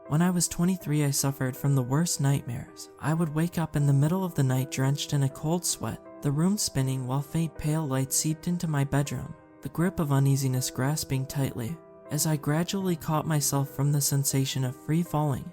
When I was 23, I suffered from the worst nightmares. I would wake up in the middle of the night drenched in a cold sweat, the room spinning while faint pale light seeped into my bedroom, the grip of uneasiness grasping tightly, as I gradually caught myself from the sensation of free falling.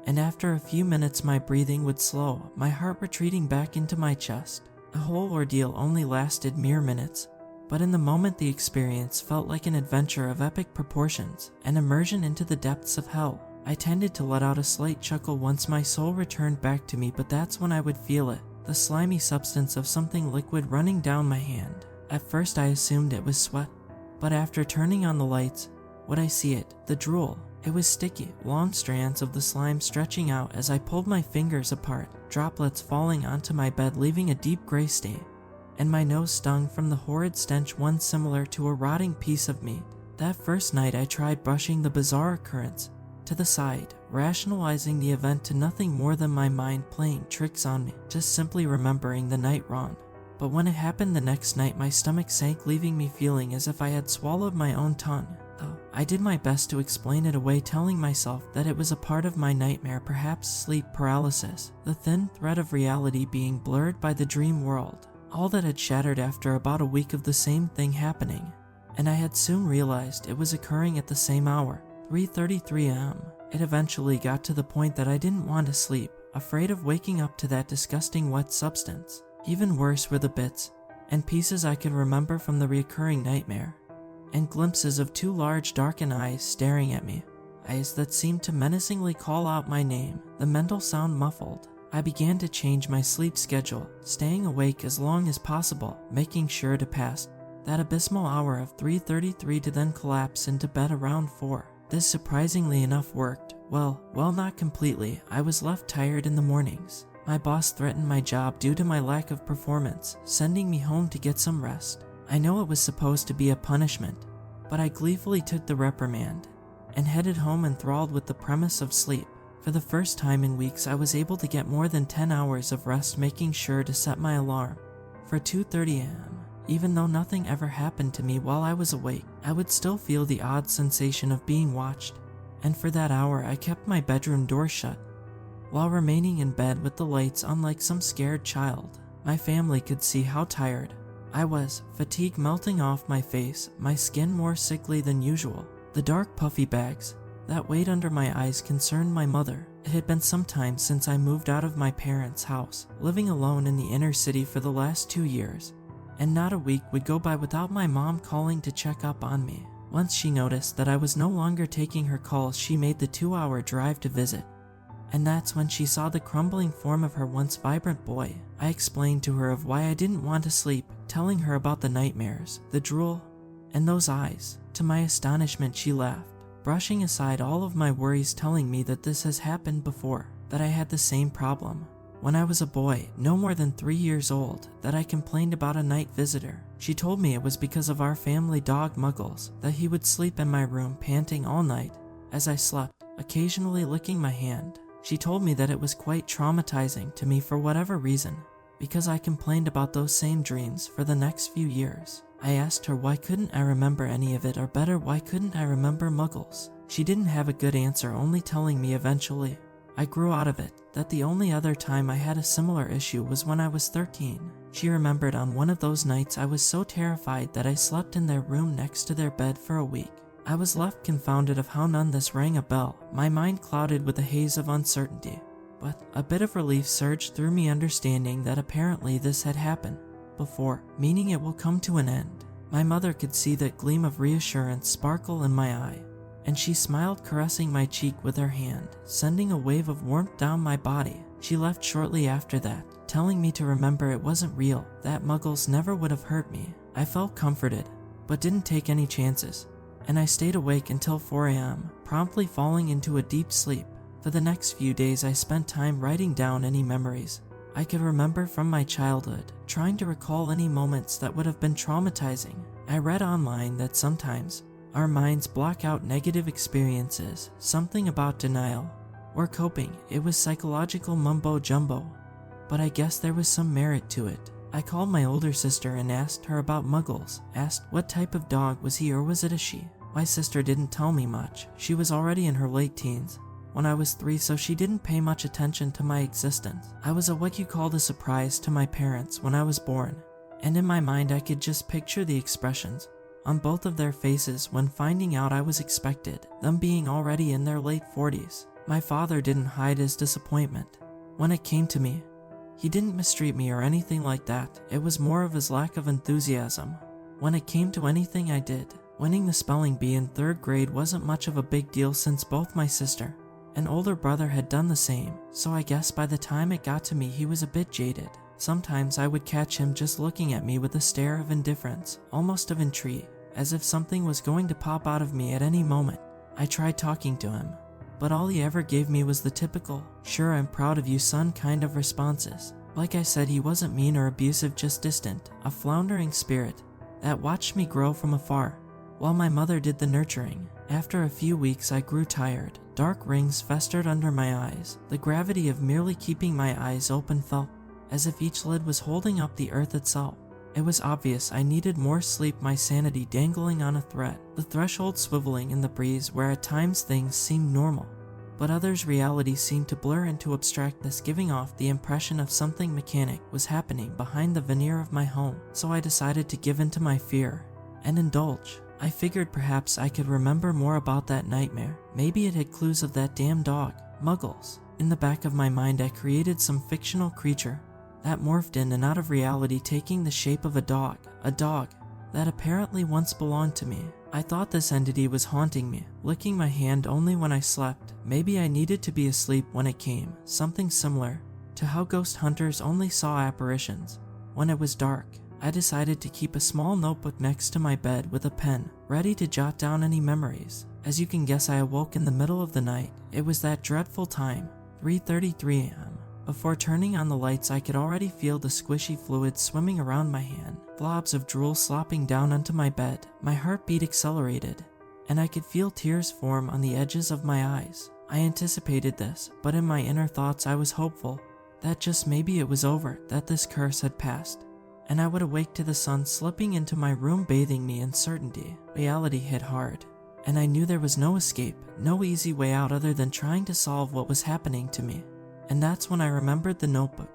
And after a few minutes my breathing would slow, my heart retreating back into my chest. The whole ordeal only lasted mere minutes, but in the moment the experience felt like an adventure of epic proportions, an immersion into the depths of hell. I tended to let out a slight chuckle once my soul returned back to me, but that's when I would feel it, the slimy substance of something liquid running down my hand. At first I assumed it was sweat, but after turning on the lights, would I see it, the drool. It was sticky, long strands of the slime stretching out as I pulled my fingers apart, droplets falling onto my bed leaving a deep gray stain, and my nose stung from the horrid stench, one similar to a rotting piece of meat. That first night I tried brushing the bizarre occurrence to the side, rationalizing the event to nothing more than my mind playing tricks on me, just simply remembering the night wrong. But when it happened the next night, my stomach sank, leaving me feeling as if I had swallowed my own tongue. I did my best to explain it away, telling myself that it was a part of my nightmare, perhaps sleep paralysis, the thin thread of reality being blurred by the dream world. All that had shattered after about a week of the same thing happening, and I had soon realized it was occurring at the same hour, 3:33 a.m. It eventually got to the point that I didn't want to sleep, afraid of waking up to that disgusting wet substance. Even worse were the bits and pieces I could remember from the recurring nightmare, and glimpses of two large darkened eyes staring at me, eyes that seemed to menacingly call out my name, the mental sound muffled. I began to change my sleep schedule, staying awake as long as possible, making sure to pass that abysmal hour of 3:33 to then collapse into bed around 4. This surprisingly enough worked. Well, not completely. I was left tired in the mornings. My boss threatened my job due to my lack of performance, sending me home to get some rest. I know it was supposed to be a punishment, but I gleefully took the reprimand and headed home enthralled with the premise of sleep. For the first time in weeks, I was able to get more than 10 hours of rest, making sure to set my alarm for 2:30 a.m. Even though nothing ever happened to me while I was awake, I would still feel the odd sensation of being watched, and for that hour I kept my bedroom door shut, while remaining in bed with the lights on like some scared child. My family could see how tired I was, fatigue melting off my face, my skin more sickly than usual. The dark puffy bags that weighed under my eyes concerned my mother. It had been some time since I moved out of my parents' house, living alone in the inner city for the last 2 years, and not a week would go by without my mom calling to check up on me. Once she noticed that I was no longer taking her calls, she made the 2-hour drive to visit. And that's when she saw the crumbling form of her once vibrant boy. I explained to her of why I didn't want to sleep, telling her about the nightmares, the drool, and those eyes. To my astonishment, she laughed, brushing aside all of my worries, telling me that this has happened before, that I had the same problem. When I was a boy, no more than 3 years old, that I complained about a night visitor. She told me it was because of our family dog Muggles, that he would sleep in my room panting all night as I slept, occasionally licking my hand. She told me that it was quite traumatizing to me for whatever reason, because I complained about those same dreams for the next few years. I asked her why couldn't I remember any of it, or better, why couldn't I remember Muggles? She didn't have a good answer, only telling me eventually I grew out of it, that the only other time I had a similar issue was when I was 13. She remembered on one of those nights I was so terrified that I slept in their room next to their bed for a week. I was left confounded of how none this rang a bell, my mind clouded with a haze of uncertainty. But a bit of relief surged through me, understanding that apparently this had happened before, meaning it will come to an end. My mother could see that gleam of reassurance sparkle in my eye, and she smiled, caressing my cheek with her hand, sending a wave of warmth down my body. She left shortly after that, telling me to remember it wasn't real, that Muggles never would have hurt me. I felt comforted, but didn't take any chances, and I stayed awake until 4 a.m., promptly falling into a deep sleep. For the next few days I spent time writing down any memories I could remember from my childhood, trying to recall any moments that would have been traumatizing. I read online that sometimes our minds block out negative experiences, something about denial or coping. It was psychological mumbo jumbo, but I guess there was some merit to it. I called my older sister and asked her about Muggles, asked what type of dog was he, or was it a she? My sister didn't tell me much. She was already in her late teens, when I was 3, so she didn't pay much attention to my existence. I was what you called a surprise to my parents when I was born, and in my mind I could just picture the expressions on both of their faces when finding out I was expected, them being already in their late 40s. My father didn't hide his disappointment when it came to me. He didn't mistreat me or anything like that. It was more of his lack of enthusiasm when it came to anything I did. Winning the spelling bee in 3rd grade wasn't much of a big deal since both my sister and older brother had done the same, so I guess by the time it got to me he was a bit jaded. Sometimes I would catch him just looking at me with a stare of indifference, almost of intrigue, as if something was going to pop out of me at any moment. I tried talking to him, but all he ever gave me was the typical, "Sure, I'm proud of you, son" kind of responses. Like I said, he wasn't mean or abusive, just distant, a floundering spirit that watched me grow from afar, while my mother did the nurturing. After a few weeks I grew tired. Dark rings festered under my eyes. The gravity of merely keeping my eyes open felt as if each lid was holding up the earth itself. It was obvious I needed more sleep, my sanity dangling on a thread, the threshold swiveling in the breeze where at times things seemed normal, but others reality seemed to blur into abstractness, giving off the impression of something mechanic was happening behind the veneer of my home. So I decided to give in to my fear and indulge. I figured perhaps I could remember more about that nightmare. Maybe it had clues of that damn dog, Muggles. In the back of my mind I created some fictional creature that morphed in and out of reality, taking the shape of a dog that apparently once belonged to me. I thought this entity was haunting me, licking my hand only when I slept. Maybe I needed to be asleep when it came, something similar to how ghost hunters only saw apparitions when it was dark. I decided to keep a small notebook next to my bed with a pen, ready to jot down any memories. As you can guess, I awoke in the middle of the night. It was that dreadful time, 3:33 a.m. Before turning on the lights, I could already feel the squishy fluid swimming around my hand, blobs of drool slopping down onto my bed. My heartbeat accelerated, and I could feel tears form on the edges of my eyes. I anticipated this, but in my inner thoughts I was hopeful that just maybe it was over, that this curse had passed, and I would awake to the sun slipping into my room, bathing me in certainty. Reality hit hard, and I knew there was no escape, no easy way out other than trying to solve what was happening to me. And that's when I remembered the notebook.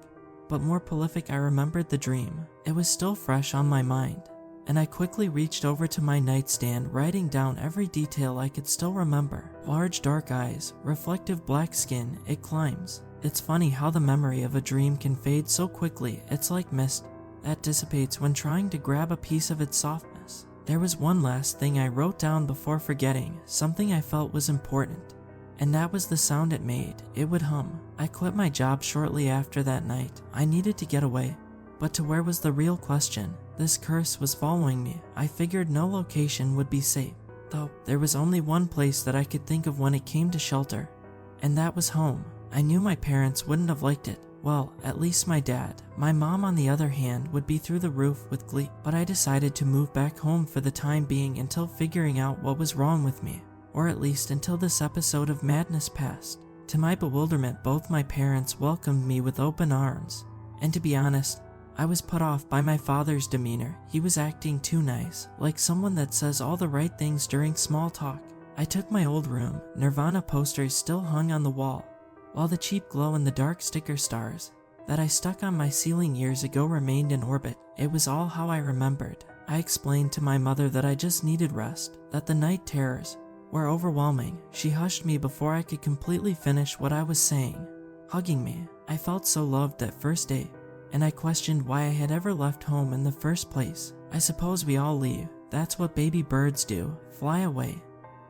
But more prolific, I remembered the dream. It was still fresh on my mind, and I quickly reached over to my nightstand, writing down every detail I could still remember. Large dark eyes, reflective black skin, it climbs. It's funny how the memory of a dream can fade so quickly. It's like mist that dissipates when trying to grab a piece of its softness. There was one last thing I wrote down before forgetting, something I felt was important, and that was the sound it made. It would hum. I quit my job shortly after that night. I needed to get away. But to where was the real question. This curse was following me. I figured no location would be safe, though there was only one place that I could think of when it came to shelter, and that was home. I knew my parents wouldn't have liked it. Well, at least my dad. My mom, on the other hand, would be through the roof with glee. But I decided to move back home for the time being until figuring out what was wrong with me, or at least until this episode of madness passed. To my bewilderment, both my parents welcomed me with open arms, and to be honest, I was put off by my father's demeanor. He was acting too nice, like someone that says all the right things during small talk. I took my old room. Nirvana posters still hung on the wall, while the cheap glow-in-the-dark sticker stars that I stuck on my ceiling years ago remained in orbit. It was all how I remembered. I explained to my mother that I just needed rest, that the night terrors were overwhelming. She hushed me before I could completely finish what I was saying, hugging me. I felt so loved that first day, and I questioned why I had ever left home in the first place. I suppose we all leave. That's what baby birds do, fly away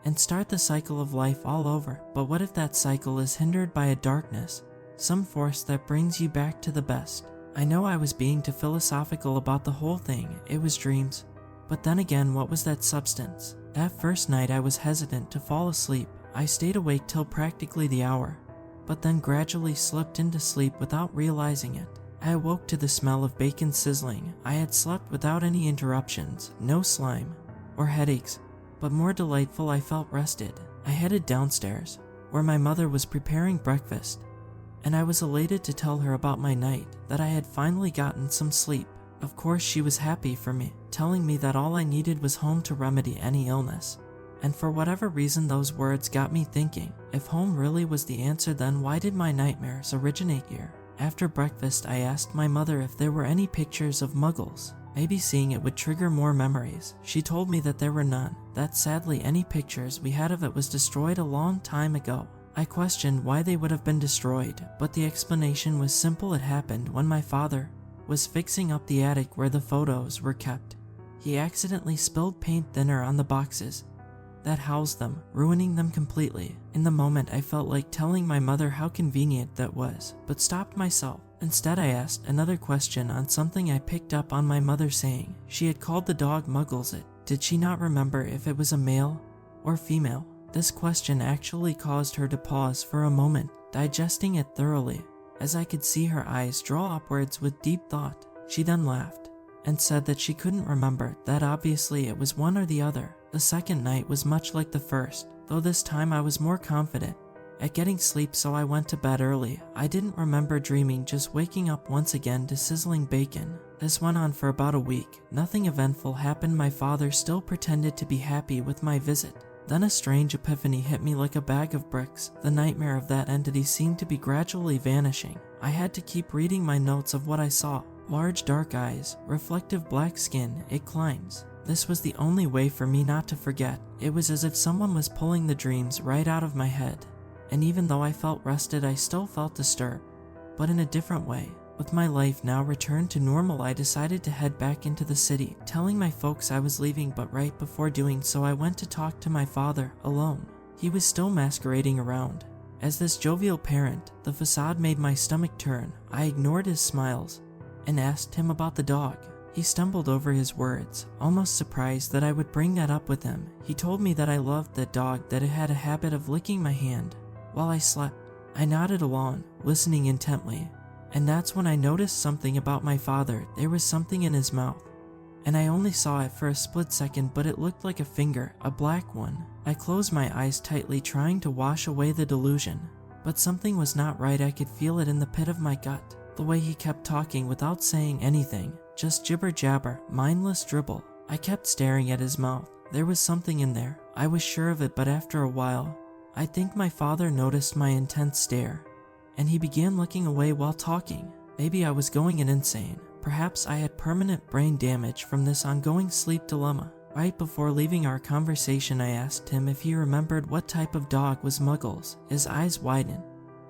and start the cycle of life all over. But what if that cycle is hindered by a darkness, some force that brings you back to the best? I know I was being too philosophical about the whole thing. It was dreams. But then again, what was that substance? That first night I was hesitant to fall asleep. I stayed awake till practically the hour, but then gradually slipped into sleep without realizing it. I awoke to the smell of bacon sizzling. I had slept without any interruptions, no slime or headaches, but more delightful, I felt rested. I headed downstairs, where my mother was preparing breakfast, and I was elated to tell her about my night, that I had finally gotten some sleep. Of course she was happy for me, telling me that all I needed was home to remedy any illness, And for whatever reason, those words got me thinking, if home really was the answer, then why did my nightmares originate here? After breakfast, I asked my mother if there were any pictures of Muggles. Maybe seeing it would trigger more memories. She told me that there were none, that sadly any pictures we had of it was destroyed a long time ago. I questioned why they would have been destroyed, but the explanation was simple. It happened when my father was fixing up the attic where the photos were kept. He accidentally spilled paint thinner on the boxes that housed them, ruining them completely. In the moment, I felt like telling my mother how convenient that was, but stopped myself. Instead, I asked another question on something I picked up on my mother saying. She had called the dog Muggles. Did she not remember if it was a male or female? This question actually caused her to pause for a moment, digesting it thoroughly, as I could see her eyes draw upwards with deep thought. She then laughed and said that she couldn't remember, that obviously it was one or the other. The second night was much like the first, though this time I was more confident at getting sleep, so I went to bed early. I didn't remember dreaming, just waking up once again to sizzling bacon. This went on for about a week. Nothing eventful happened. My father still pretended to be happy with my visit. Then a strange epiphany hit me like a bag of bricks. The nightmare of that entity seemed to be gradually vanishing. I had to keep reading my notes of what I saw. Large dark eyes, reflective black skin, it climbs. This was the only way for me not to forget. It was as if someone was pulling the dreams right out of my head. And even though I felt rested, I still felt disturbed, but in a different way. With my life now returned to normal, I decided to head back into the city, telling my folks I was leaving, but right before doing so I went to talk to my father, alone. He was still masquerading around as this jovial parent. The facade made my stomach turn. I ignored his smiles and asked him about the dog. He stumbled over his words, almost surprised that I would bring that up with him. He told me that I loved that dog, that it had a habit of licking my hand while I slept. I nodded along, listening intently, and that's when I noticed something about my father. There was something in his mouth, and I only saw it for a split second, but it looked like a finger, a black one. I closed my eyes tightly, trying to wash away the delusion, but something was not right. I could feel it in the pit of my gut. The way he kept talking without saying anything, just jibber jabber, mindless dribble. I kept staring at his mouth. There was something in there. I was sure of it, but after a while, I think my father noticed my intense stare, and he began looking away while talking. Maybe I was going insane. Perhaps I had permanent brain damage from this ongoing sleep dilemma. Right before leaving our conversation, I asked him if he remembered what type of dog was Muggles. His eyes widened,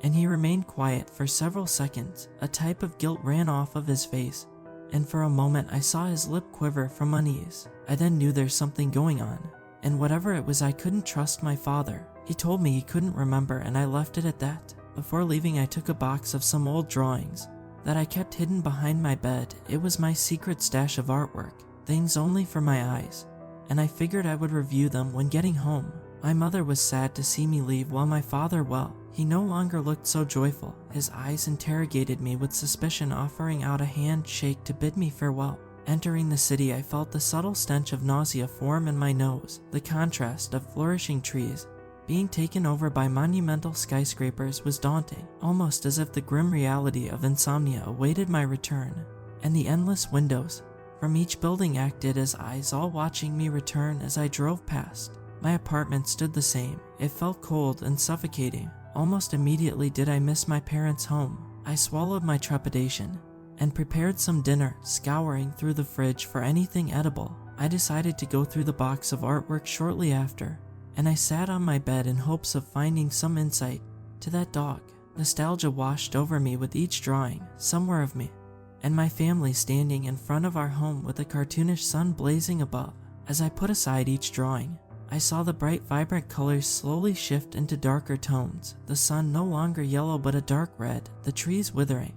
and he remained quiet for several seconds. A type of guilt ran off of his face, and for a moment I saw his lip quiver from unease. I then knew there's something going on, and whatever it was, I couldn't trust my father. He told me he couldn't remember, and I left it at that. Before leaving, I took a box of some old drawings that I kept hidden behind my bed. It was my secret stash of artwork, things only for my eyes, and I figured I would review them when getting home. My mother was sad to see me leave, while my father, well, he no longer looked so joyful. His eyes interrogated me with suspicion, offering out a handshake to bid me farewell. Entering the city, I felt the subtle stench of nausea form in my nose. The contrast of flourishing trees being taken over by monumental skyscrapers was daunting, almost as if the grim reality of insomnia awaited my return. And the endless windows from each building acted as eyes, all watching me return as I drove past. My apartment stood the same. It felt cold and suffocating. Almost immediately did I miss my parents' home. I swallowed my trepidation and prepared some dinner, scouring through the fridge for anything edible. I decided to go through the box of artwork shortly after, and I sat on my bed in hopes of finding some insight to that dog. Nostalgia washed over me with each drawing, somewhere of me and my family standing in front of our home with a cartoonish sun blazing above. As I put aside each drawing, I saw the bright, vibrant colors slowly shift into darker tones, the sun no longer yellow but a dark red, the trees withering,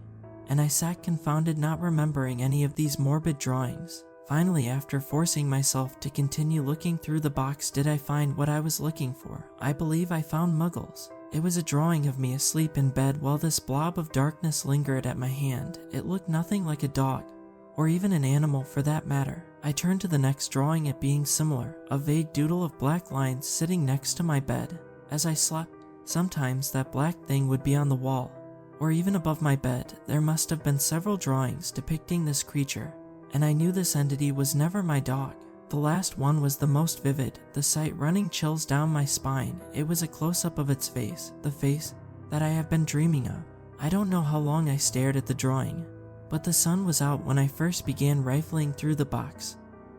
and I sat confounded, not remembering any of these morbid drawings. Finally, after forcing myself to continue looking through the box, did I find what I was looking for. I believe I found Muggles. It was a drawing of me asleep in bed while this blob of darkness lingered at my hand. It looked nothing like a dog, or even an animal for that matter. I turned to the next drawing, it being similar, a vague doodle of black lines sitting next to my bed. As I slept, sometimes that black thing would be on the wall, or even above my bed. There must have been several drawings depicting this creature, and I knew this entity was never my dog. The last one was the most vivid, the sight running chills down my spine. It was a close-up of its face, the face that I have been dreaming of. I don't know how long I stared at the drawing, but the sun was out when I first began rifling through the box,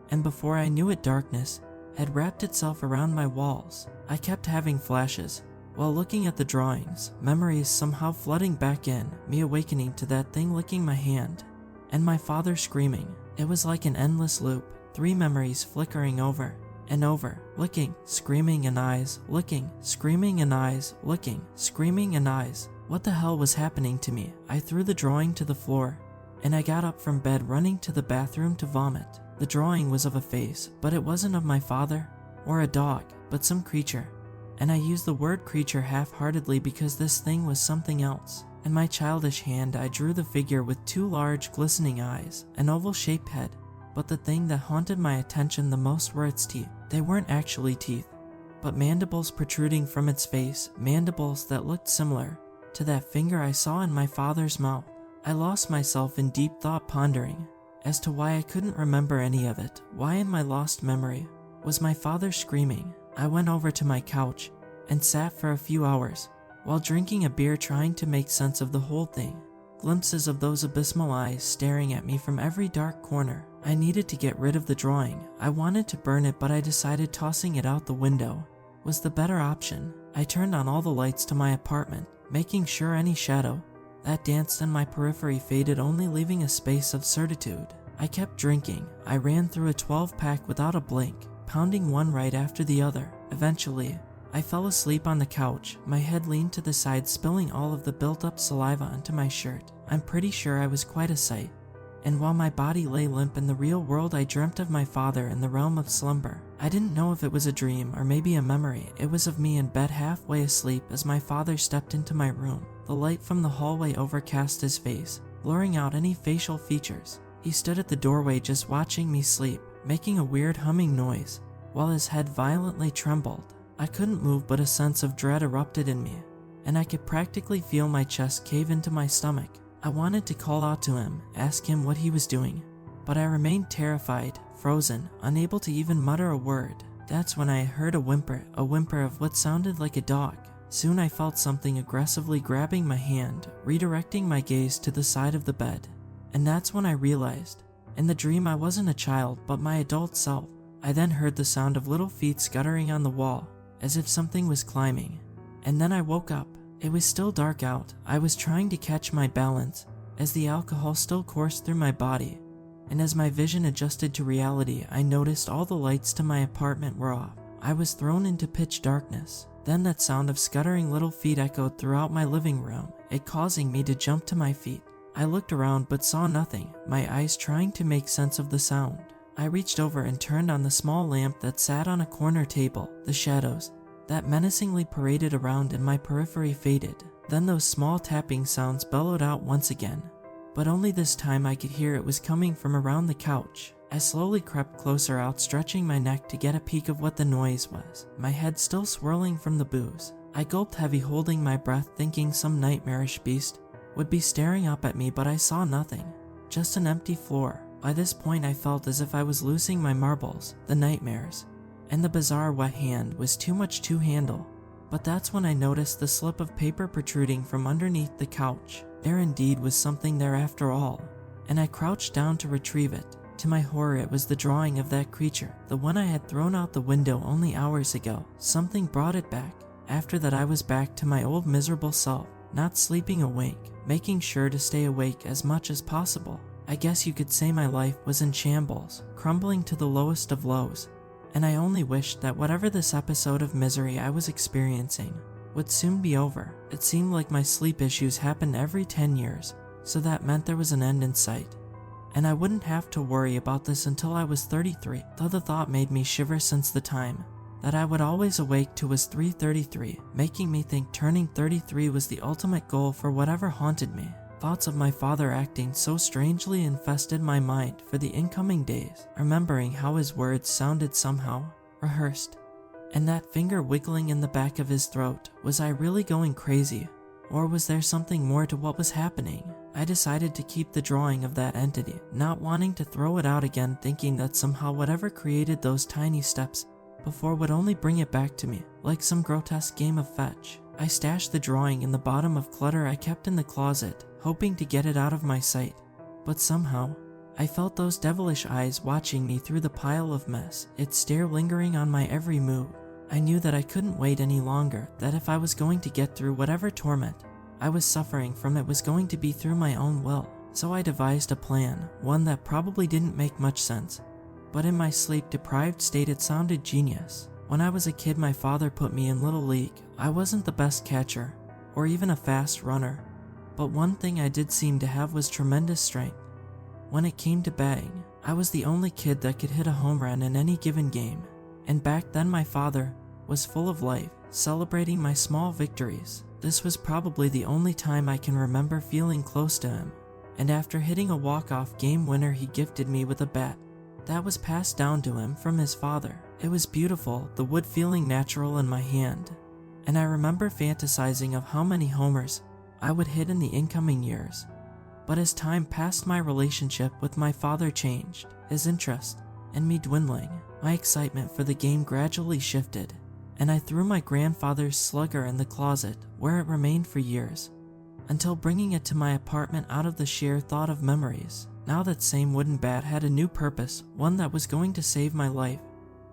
and before I knew it, darkness had wrapped itself around my walls. I kept having flashes while looking at the drawings, memories somehow flooding back in, me awakening to that thing licking my hand, and my father screaming. It was like an endless loop, 3 memories flickering over and over, licking, screaming, and eyes, licking, screaming, and eyes, licking, screaming, and eyes. What the hell was happening to me? I threw the drawing to the floor, and I got up from bed running to the bathroom to vomit. The drawing was of a face, but it wasn't of my father or a dog, but some creature. And I used the word creature half-heartedly because this thing was something else. In my childish hand, I drew the figure with 2 large, glistening eyes, an oval-shaped head. But the thing that haunted my attention the most were its teeth. They weren't actually teeth, but mandibles protruding from its face, mandibles that looked similar to that finger I saw in my father's mouth. I lost myself in deep thought, pondering as to why I couldn't remember any of it. Why in my lost memory was my father screaming? I went over to my couch and sat for a few hours while drinking a beer, trying to make sense of the whole thing. Glimpses of those abysmal eyes staring at me from every dark corner. I needed to get rid of the drawing. I wanted to burn it, but I decided tossing it out the window was the better option. I turned on all the lights to my apartment, making sure any shadow that danced in my periphery faded, only leaving a space of certitude. I kept drinking. I ran through a 12-pack without a blink, pounding one right after the other. Eventually, I fell asleep on the couch, my head leaned to the side, spilling all of the built-up saliva onto my shirt. I'm pretty sure I was quite a sight, and while my body lay limp in the real world, I dreamt of my father in the realm of slumber. I didn't know if it was a dream or maybe a memory. It was of me in bed, halfway asleep, as my father stepped into my room. The light from the hallway overcast his face, blurring out any facial features. He stood at the doorway just watching me sleep, making a weird humming noise, while his head violently trembled. I couldn't move, but a sense of dread erupted in me, and I could practically feel my chest cave into my stomach. I wanted to call out to him, ask him what he was doing, but I remained terrified, frozen, unable to even mutter a word. That's when I heard a whimper of what sounded like a dog. Soon I felt something aggressively grabbing my hand, redirecting my gaze to the side of the bed. And that's when I realized, in the dream I wasn't a child, but my adult self. I then heard the sound of little feet scuttering on the wall, as if something was climbing. And then I woke up. It was still dark out. I was trying to catch my balance, as the alcohol still coursed through my body. And as my vision adjusted to reality, I noticed all the lights to my apartment were off. I was thrown into pitch darkness. Then that sound of scuttering little feet echoed throughout my living room, it causing me to jump to my feet. I looked around but saw nothing, my eyes trying to make sense of the sound. I reached over and turned on the small lamp that sat on a corner table. The shadows that menacingly paraded around in my periphery faded. Then those small tapping sounds bellowed out once again, but only this time I could hear it was coming from around the couch. I slowly crept closer, outstretching my neck to get a peek of what the noise was, my head still swirling from the booze. I gulped heavy, holding my breath, thinking some nightmarish beast would be staring up at me, but I saw nothing, just an empty floor. By this point I felt as if I was losing my marbles. The nightmares and the bizarre wet hand was too much to handle. But that's when I noticed the slip of paper protruding from underneath the couch. There indeed was something there after all, and I crouched down to retrieve it. To my horror, it was the drawing of that creature, the one I had thrown out the window only hours ago. Something brought it back. After that, I was back to my old miserable self, not sleeping awake, making sure to stay awake as much as possible. I guess you could say my life was in shambles, crumbling to the lowest of lows, and I only wished that whatever this episode of misery I was experiencing would soon be over. It seemed like my sleep issues happened every 10 years, so that meant there was an end in sight, and I wouldn't have to worry about this until I was 33, though the thought made me shiver, since the time that I would always awake to was 3:33, making me think turning 33 was the ultimate goal for whatever haunted me. Thoughts of my father acting so strangely infested my mind for the incoming days, remembering how his words sounded somehow rehearsed, and that finger wiggling in the back of his throat. Was I really going crazy, Or was there something more to what was happening? I decided to keep the drawing of that entity, not wanting to throw it out again, thinking that somehow whatever created those tiny steps before would only bring it back to me, like some grotesque game of fetch. I stashed the drawing in the bottom of clutter I kept in the closet, hoping to get it out of my sight. But somehow, I felt those devilish eyes watching me through the pile of mess, its stare lingering on my every move. I knew that I couldn't wait any longer, that if I was going to get through whatever torment I was suffering from, it was going to be through my own will. So I devised a plan, one that probably didn't make much sense, but in my sleep-deprived state it sounded genius. When I was a kid, my father put me in Little League. I wasn't the best catcher, or even a fast runner, but one thing I did seem to have was tremendous strength. When it came to batting, I was the only kid that could hit a home run in any given game, and back then my father was full of life, celebrating my small victories. This was probably the only time I can remember feeling close to him, and after hitting a walk-off game winner, he gifted me with a bat that was passed down to him from his father. It was beautiful, the wood feeling natural in my hand, and I remember fantasizing of how many homers I would hit in the incoming years. But as time passed, my relationship with my father changed, his interest in me dwindling. My excitement for the game gradually shifted, and I threw my grandfather's slugger in the closet, where it remained for years, until bringing it to my apartment out of the sheer thought of memories. Now that same wooden bat had a new purpose, one that was going to save my life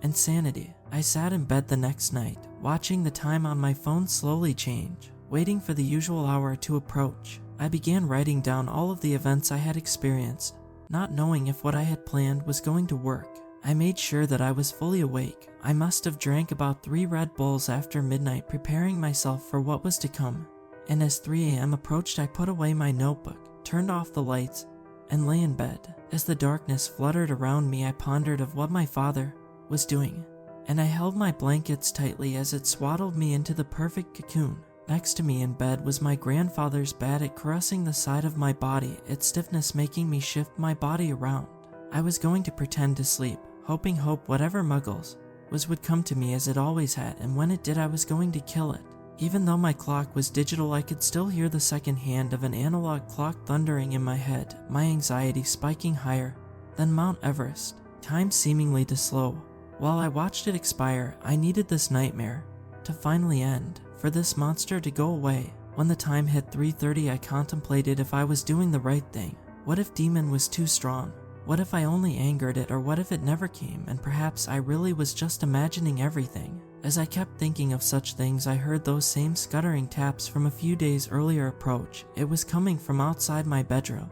and sanity. I sat in bed the next night, watching the time on my phone slowly change, waiting for the usual hour to approach. I began writing down all of the events I had experienced, not knowing if what I had planned was going to work. I made sure that I was fully awake. I must have drank about 3 Red Bulls after midnight, preparing myself for what was to come. And as 3 a.m. approached, I put away my notebook, turned off the lights, and lay in bed. As the darkness fluttered around me, I pondered of what my father was doing, and I held my blankets tightly as it swaddled me into the perfect cocoon. Next to me in bed was my grandfather's bat, it caressing the side of my body, its stiffness making me shift my body around. I was going to pretend to sleep, hoping whatever Muggles was would come to me as it always had, and when it did, I was going to kill it. Even though my clock was digital, I could still hear the second hand of an analog clock thundering in my head, my anxiety spiking higher than Mount Everest, time seemingly to slow. While I watched it expire, I needed this nightmare to finally end, for this monster to go away. When the time hit 3:30, I contemplated if I was doing the right thing. What if Demon was too strong? What if I only angered it, or what if it never came, and perhaps I really was just imagining everything? As I kept thinking of such things, I heard those same scuttering taps from a few days earlier approach. It was coming from outside my bedroom,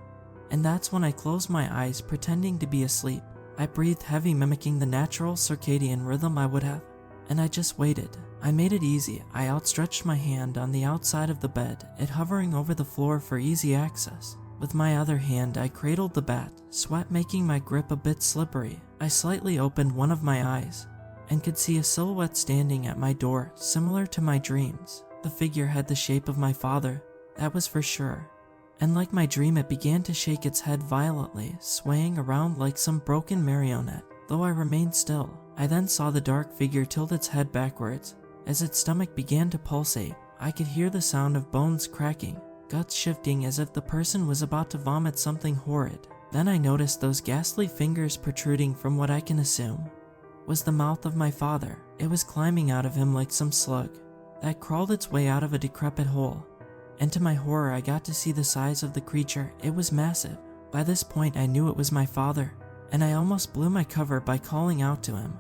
and that's when I closed my eyes, pretending to be asleep. I breathed heavy, mimicking the natural circadian rhythm I would have, and I just waited. I made it easy. I outstretched my hand on the outside of the bed, it hovering over the floor for easy access. With my other hand, I cradled the bat, sweat making my grip a bit slippery. I slightly opened one of my eyes and could see a silhouette standing at my door, similar to my dreams. The figure had the shape of my father, that was for sure. And like my dream, it began to shake its head violently, swaying around like some broken marionette, though I remained still. I then saw the dark figure tilt its head backwards. As its stomach began to pulsate, I could hear the sound of bones cracking, guts shifting as if the person was about to vomit something horrid. Then I noticed those ghastly fingers protruding from what I can assume was the mouth of my father. It was climbing out of him like some slug that crawled its way out of a decrepit hole. And to my horror, I got to see the size of the creature. It was massive. By this point, I knew it was my father, and I almost blew my cover by calling out to him.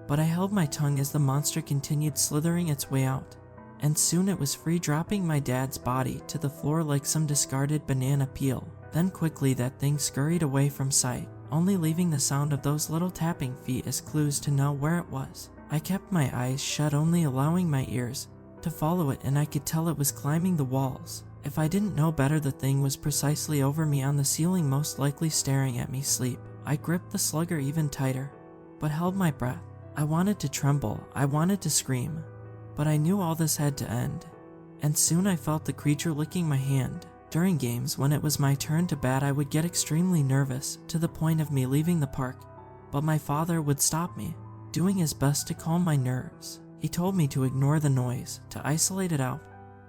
But I held my tongue as the monster continued slithering its way out, and soon it was free, dropping my dad's body to the floor like some discarded banana peel. Then quickly that thing scurried away from sight, only leaving the sound of those little tapping feet as clues to know where it was. I kept my eyes shut, only allowing my ears to follow it, and I could tell it was climbing the walls. If I didn't know better, the thing was precisely over me on the ceiling, most likely staring at me sleep. I gripped the slugger even tighter, but held my breath. I wanted to tremble, I wanted to scream, but I knew all this had to end. And soon I felt the creature licking my hand. During games, when it was my turn to bat, I would get extremely nervous, to the point of me leaving the park, but my father would stop me, doing his best to calm my nerves. He told me to ignore the noise, to isolate it out,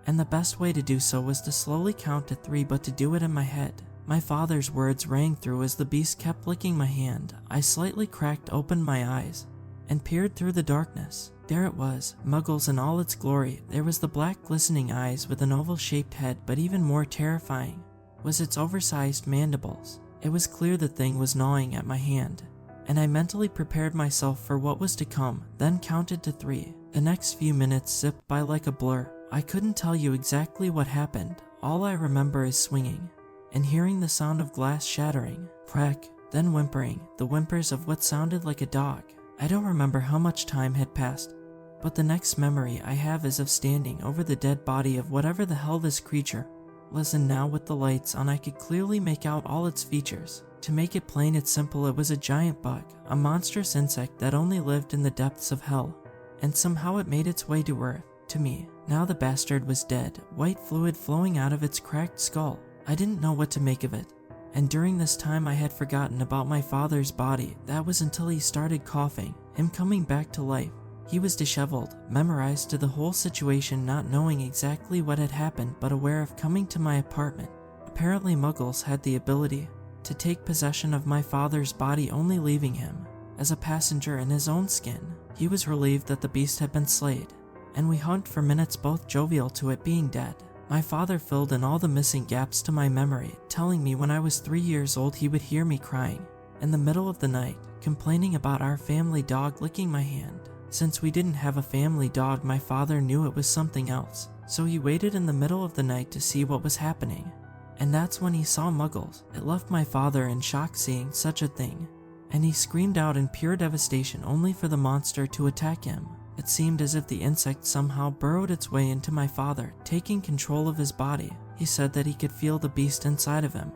and the best way to do so was to slowly count to 3, but to do it in my head. My father's words rang through as the beast kept licking my hand. I slightly cracked open my eyes and peered through the darkness. There it was, Muggles in all its glory. There was the black glistening eyes with an oval-shaped head, but even more terrifying was its oversized mandibles. It was clear the thing was gnawing at my hand, and I mentally prepared myself for what was to come, then counted to 3. The next few minutes zipped by like a blur. I couldn't tell you exactly what happened. All I remember is swinging and hearing the sound of glass shattering, crack, then whimpering, the whimpers of what sounded like a dog. I don't remember how much time had passed, but the next memory I have is of standing over the dead body of whatever the hell this creature was, and now with the lights on I could clearly make out all its features. To make it plain and simple, it was a giant bug, a monstrous insect that only lived in the depths of hell, and somehow it made its way to Earth, to me. Now the bastard was dead, white fluid flowing out of its cracked skull. I didn't know what to make of it, and during this time I had forgotten about my father's body. That was until he started coughing, him coming back to life. He was disheveled, memorized to the whole situation, not knowing exactly what had happened but aware of coming to my apartment. Apparently Muggles had the ability to take possession of my father's body, only leaving him as a passenger in his own skin. He was relieved that the beast had been slayed, and we hugged for minutes, both jovial to it being dead. My father filled in all the missing gaps to my memory, telling me when I was 3 years old he would hear me crying in the middle of the night, complaining about our family dog licking my hand. Since we didn't have a family dog, my father knew it was something else, so he waited in the middle of the night to see what was happening. And that's when he saw Muggles. It left my father in shock seeing such a thing, and he screamed out in pure devastation, only for the monster to attack him. It seemed as if the insect somehow burrowed its way into my father, taking control of his body. He said that he could feel the beast inside of him,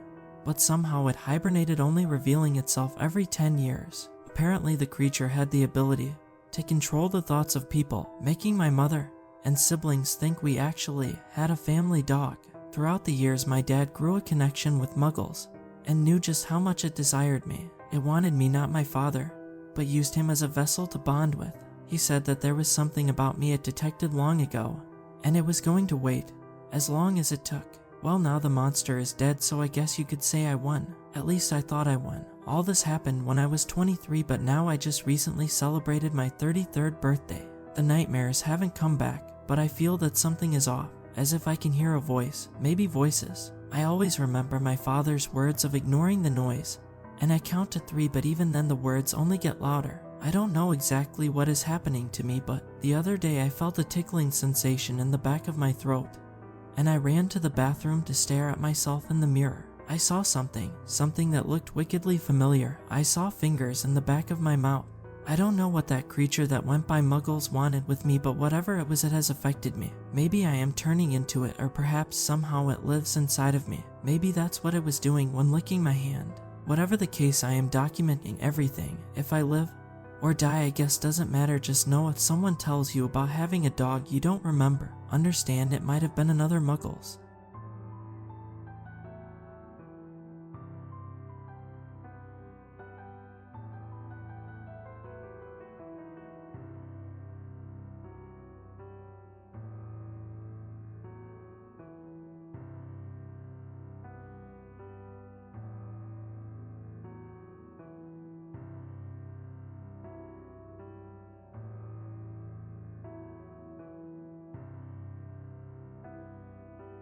but somehow it hibernated, only revealing itself every 10 years. Apparently the creature had the ability to control the thoughts of people, making my mother and siblings think we actually had a family dog. Throughout the years, my dad grew a connection with Muggles and knew just how much it desired me. It wanted me, not my father, but used him as a vessel to bond with. He said that there was something about me it detected long ago, and it was going to wait as long as it took. Well, now the monster is dead, so I guess you could say I won. At least I thought I won. All this happened when I was 23, but now I just recently celebrated my 33rd birthday. The nightmares haven't come back, but I feel that something is off, as if I can hear a voice, maybe voices. I always remember my father's words of ignoring the noise, and I count to 3, but even then the words only get louder. I don't know exactly what is happening to me, but the other day I felt a tickling sensation in the back of my throat, and I ran to the bathroom to stare at myself in the mirror. I saw something that looked wickedly familiar. I saw fingers in the back of my mouth. I don't know what that creature that went by Muggles wanted with me, but whatever it was, it has affected me. Maybe I am turning into it, or perhaps somehow it lives inside of me. Maybe that's what it was doing when licking my hand. Whatever the case, I am documenting everything. If I live or die, I guess doesn't matter. Just know if someone tells you about having a dog you don't remember, understand it might have been another Muggles.